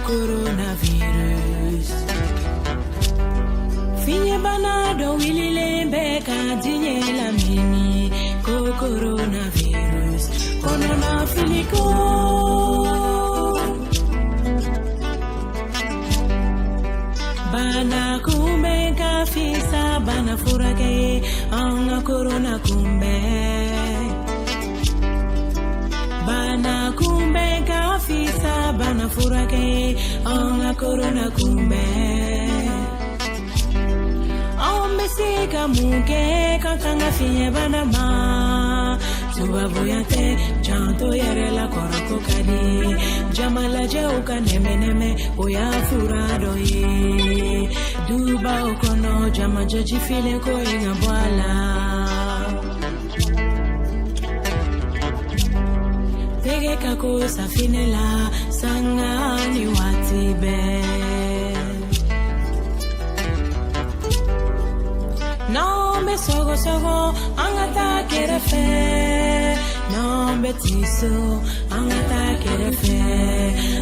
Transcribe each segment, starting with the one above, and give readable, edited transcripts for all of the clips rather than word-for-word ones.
coronavirus. Finye banado wili lembe kadinye la mini coronavirus. Corona filiko. Bana kumbe kafisa bana furake anga corona kumbe. Bana kumbe kafisa bana furake anga corona kumbe. Ombesika muke kakanga finye bana ma. Tuba voyante chanto yere la korako kadi. Jamala jeuka neme neme oya furado ye. Duba okono jama joji file ko inga bwala. Tege kako safinela sangani watibe. Nombe sogo sogo angata kerefe. Nombe tiso angata kerefe.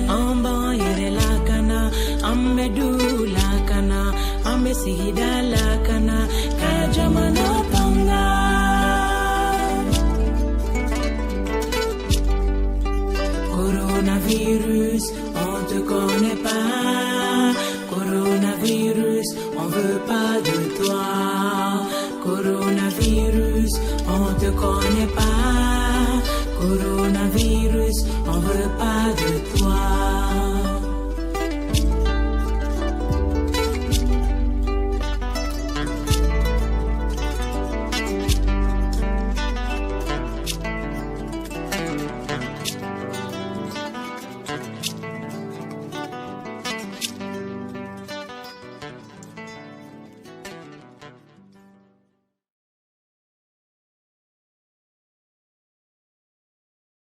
Amba yere lakana ambe du lakana ambe sihida lakana kajama no panga. Coronavirus, on te connaît pas. Coronavirus, on veut pas de toi. Coronavirus, on te connaît